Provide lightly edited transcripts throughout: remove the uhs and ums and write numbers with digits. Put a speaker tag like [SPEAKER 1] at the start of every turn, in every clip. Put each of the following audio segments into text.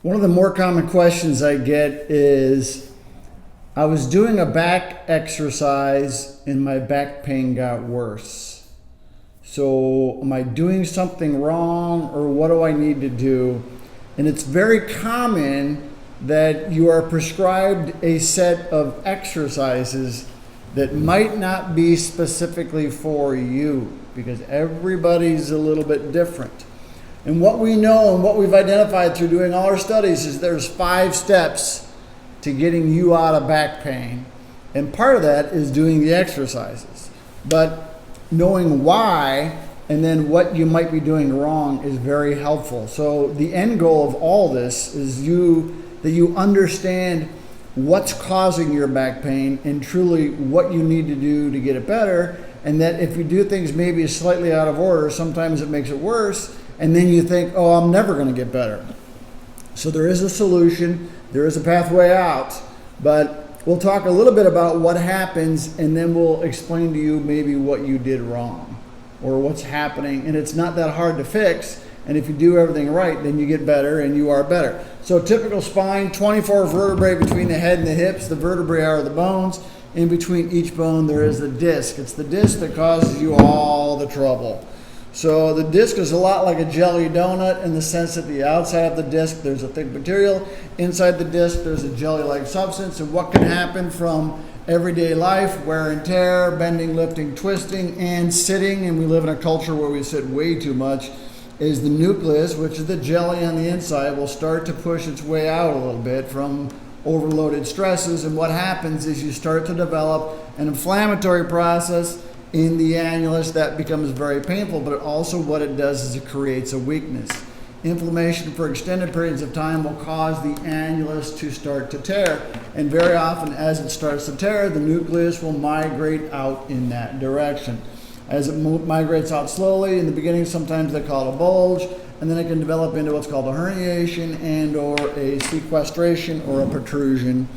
[SPEAKER 1] One of the more common questions I get is, I was doing a back exercise and my back pain got worse. So am I doing something wrong, or what do I need to do? And it's very common that you are prescribed a set of exercises that might not be specifically for you, because everybody's a little bit different. And what we know and what we've identified through doing all our studies is there's 5 steps to getting you out of back pain. And part of that is doing the exercises. But knowing why and then what you might be doing wrong is very helpful. So the end goal of all this is that you understand what's causing your back pain and truly what you need to do to get it better. And that if you do things maybe slightly out of order, sometimes it makes it worse. And then you think, oh, I'm never going to get better. So there is a solution, there is a pathway out, but we'll talk a little bit about what happens, and then we'll explain to you maybe what you did wrong or what's happening. And it's not that hard to fix. And if you do everything right, then you get better and you are better. So typical spine, 24 vertebrae between the head and the hips. The vertebrae are the bones. In between each bone, there is a disc. It's the disc that causes you all the trouble. So the disc is a lot like a jelly donut in the sense that the outside of the disc, there's a thick material. Inside the disc, there's a jelly-like substance. And what can happen from everyday life, wear and tear, bending, lifting, twisting, and sitting, and we live in a culture where we sit way too much, is the nucleus, which is the jelly on the inside, will start to push its way out a little bit from overloaded stresses. And what happens is you start to develop an inflammatory process in the annulus that becomes very painful, but also what it does is it creates a weakness. Inflammation for extended periods of time will cause the annulus to start to tear, and very often as it starts to tear, the nucleus will migrate out in that direction. As it migrates out slowly, in the beginning sometimes they call it a bulge, and then it can develop into what's called a herniation and or a sequestration or a protrusion.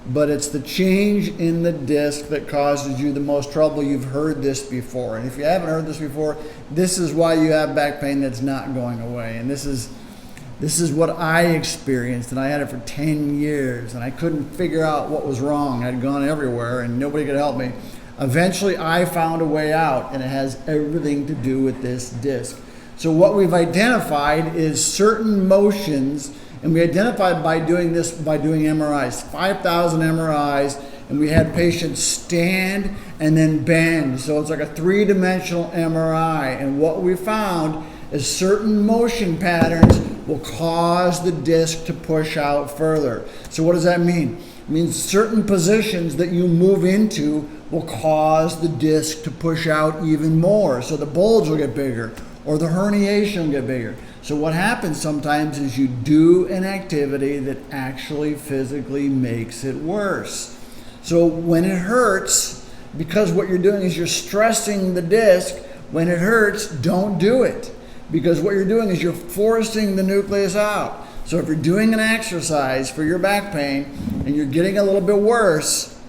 [SPEAKER 1] But it's the change in the disc that causes you the most trouble. You've heard this before. And if you haven't heard this before, this is why you have back pain that's not going away. And this is what I experienced, and I had it for 10 years, and I couldn't figure out what was wrong. I'd gone everywhere, and nobody could help me. Eventually, I found a way out, and it has everything to do with this disc. So what we've identified is certain motions. And we identified by doing this, by doing MRIs, 5,000 MRIs, and we had patients stand and then bend. So it's like a 3-dimensional MRI. And what we found is certain motion patterns will cause the disc to push out further. So what does that mean? It means certain positions that you move into will cause the disc to push out even more. So the bulge will get bigger, or the herniation will get bigger. So what happens sometimes is you do an activity that actually physically makes it worse. So when it hurts, because what you're doing is you're stressing the disc, when it hurts, don't do it. Because what you're doing is you're forcing the nucleus out. So if you're doing an exercise for your back pain and you're getting a little bit worse,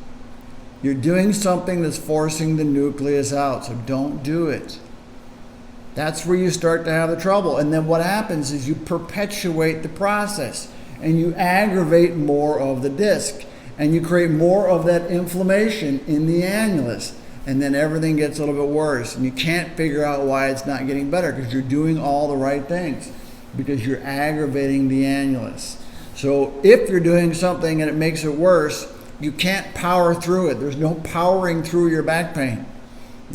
[SPEAKER 1] you're doing something that's forcing the nucleus out. So don't do it. That's where you start to have the trouble. And then what happens is you perpetuate the process and you aggravate more of the disc and you create more of that inflammation in the annulus. And then everything gets a little bit worse, and you can't figure out why it's not getting better, because you're doing all the right things, because you're aggravating the annulus. So if you're doing something and it makes it worse, you can't power through it. There's no powering through your back pain.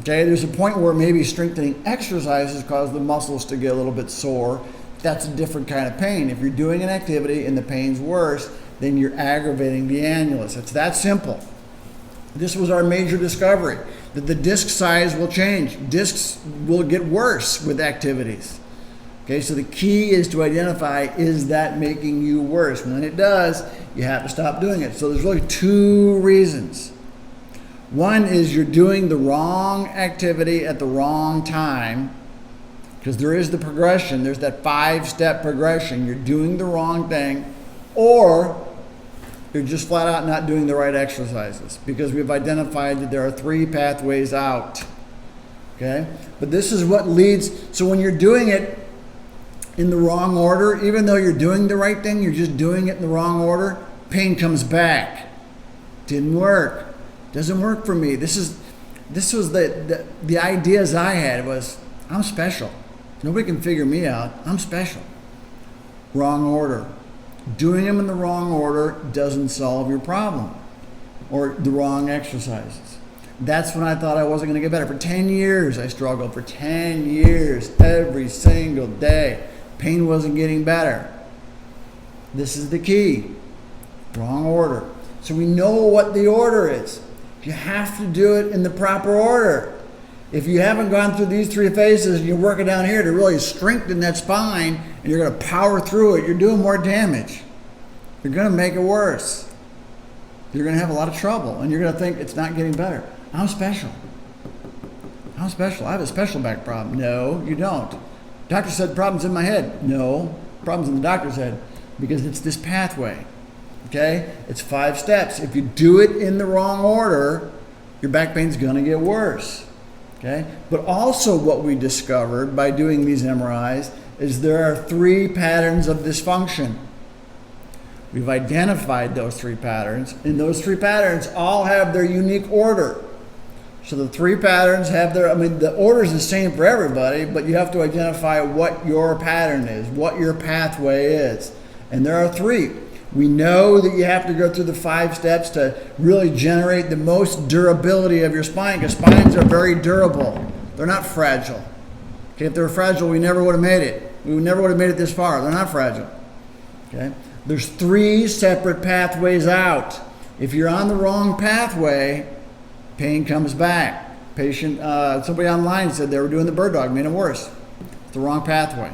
[SPEAKER 1] Okay, there's a point where maybe strengthening exercises cause the muscles to get a little bit sore. That's a different kind of pain. If you're doing an activity and the pain's worse, then you're aggravating the annulus. It's that simple. This was our major discovery, that the disc size will change. Discs will get worse with activities. Okay, so the key is to identify, is that making you worse? When it does, you have to stop doing it. So there's really 2 reasons. One is you're doing the wrong activity at the wrong time, because there is the progression. There's that 5-step progression. You're doing the wrong thing, or you're just flat out not doing the right exercises, because we've identified that there are 3 pathways out. Okay? But this is what leads. So when you're doing it in the wrong order, even though you're doing the right thing, you're just doing it in the wrong order, pain comes back. Didn't work. Doesn't work for me. This was the ideas I had was, I'm special. Nobody can figure me out. I'm special. Wrong order. Doing them in the wrong order doesn't solve your problem, or the wrong exercises. That's when I thought I wasn't going to get better. For 10 years, I struggled. For 10 years, every single day. Pain wasn't getting better. This is the key. Wrong order. So we know what the order is. You have to do it in the proper order. If you haven't gone through these 3 phases and you're working down here to really strengthen that spine and you're going to power through it, you're doing more damage. You're going to make it worse. You're going to have a lot of trouble and you're going to think it's not getting better. I'm special. I'm special. I have a special back problem. No, you don't. Doctor said problems in my head. No, problems in the doctor's head, because it's this pathway. Okay? It's 5 steps. If you do it in the wrong order, your back pain's going to get worse. Okay? But also what we discovered by doing these MRIs is there are 3 patterns of dysfunction. We've identified those 3 patterns, and those 3 patterns all have their unique order. So the 3 patterns have the order is the same for everybody, but you have to identify what your pattern is, what your pathway is. And there are 3. We know that you have to go through the 5 steps to really generate the most durability of your spine, because spines are very durable. They're not fragile. Okay, if they were fragile, we never would have made it. We never would have made it this far. They're not fragile. Okay? There's 3 separate pathways out. If you're on the wrong pathway, pain comes back. Somebody online said they were doing the bird dog, made it worse. It's the wrong pathway.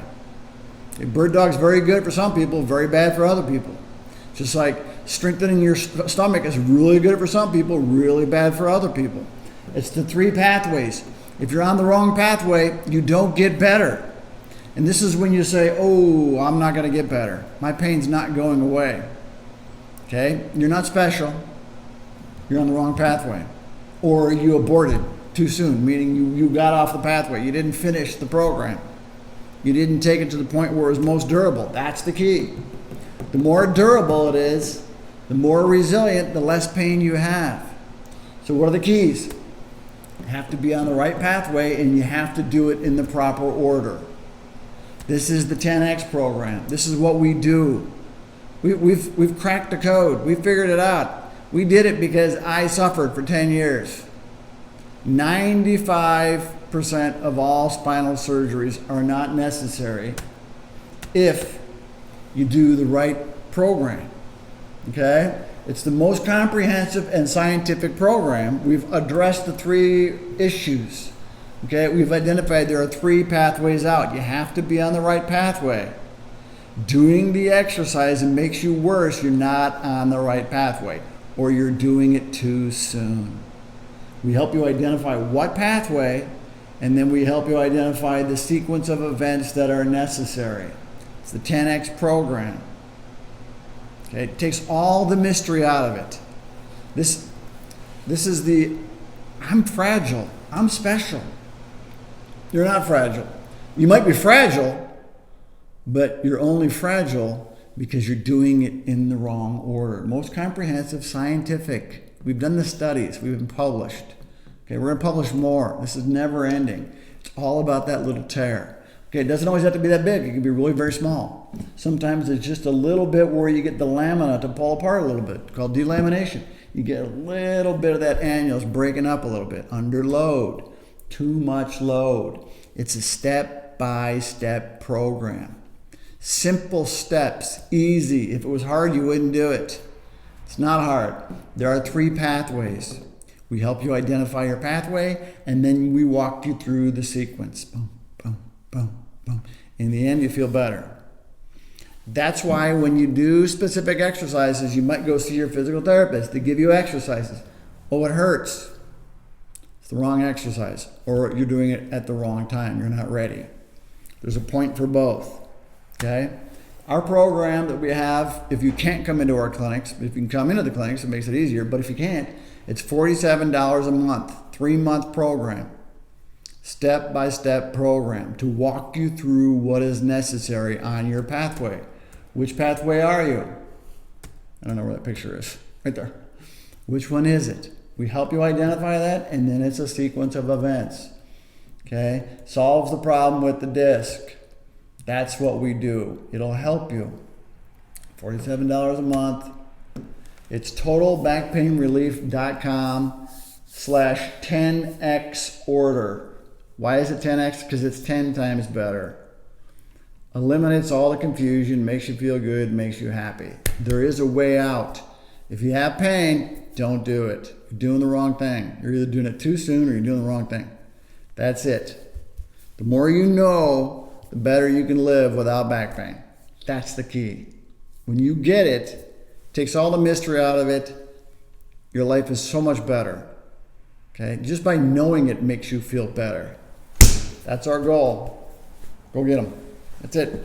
[SPEAKER 1] A bird dog's very good for some people, very bad for other people. Just like strengthening your stomach is really good for some people, really bad for other people. It's the 3 pathways. If you're on the wrong pathway, you don't get better. And this is when you say, oh, I'm not going to get better. My pain's not going away. Okay? You're not special. You're on the wrong pathway. Or you aborted too soon, meaning you got off the pathway. You didn't finish the program. You didn't take it to the point where it was most durable. That's the key. The more durable it is, the more resilient, the less pain you have. So what are the keys? You have to be on the right pathway, and you have to do it in the proper order. This is the 10X program. This is what we do. We've cracked the code. We figured it out. We did it because I suffered for 10 years. 95% of all spinal surgeries are not necessary if you do the right program. Okay? It's the most comprehensive and scientific program. We've addressed the 3 issues. Okay? We've identified there are 3 pathways out. You have to be on the right pathway. Doing the exercise and makes you worse, you're not on the right pathway, or you're doing it too soon. We help you identify what pathway, and then we help you identify the sequence of events that are necessary. It's the 10X program. Okay, it takes all the mystery out of it. This is the, I'm fragile, I'm special. You're not fragile. You might be fragile, but you're only fragile because you're doing it in the wrong order. Most comprehensive, scientific. We've done the studies. We've been published. Okay, we're going to publish more. This is never ending. It's all about that little tear. Okay, it doesn't always have to be that big. It can be really very small. Sometimes it's just a little bit where you get the lamina to pull apart a little bit, called delamination. You get a little bit of that annulus breaking up a little bit, under load, too much load. It's a step-by-step program. Simple steps, easy. If it was hard, you wouldn't do it. It's not hard. There are 3 pathways. We help you identify your pathway, and then we walk you through the sequence. Boom, boom, boom, boom. In the end, you feel better. That's why when you do specific exercises, you might go see your physical therapist to give you exercises. Oh, it hurts. It's the wrong exercise. Or you're doing it at the wrong time. You're not ready. There's a point for both. Okay? Our program that we have, if you can't come into our clinics, if you can come into the clinics, it makes it easier. But if you can't, it's $47 a month, 3-month program. step-by-step program to walk you through what is necessary on your pathway. Which pathway are you? I don't know where that picture is. Right there. Which one is it? We help you identify that, and then it's a sequence of events. Okay? Solves the problem with the disc. That's what we do. It'll help you. $47 a month. It's totalbackpainrelief.com/10x order. Why is it 10x? Because it's 10 times better. Eliminates all the confusion, makes you feel good, makes you happy. There is a way out. If you have pain, don't do it. You're doing the wrong thing. You're either doing it too soon or you're doing the wrong thing. That's it. The more you know, the better you can live without back pain. That's the key. When you get it, takes all the mystery out of it, your life is so much better. Okay? Just by knowing it makes you feel better. That's our goal. Go get them. That's it.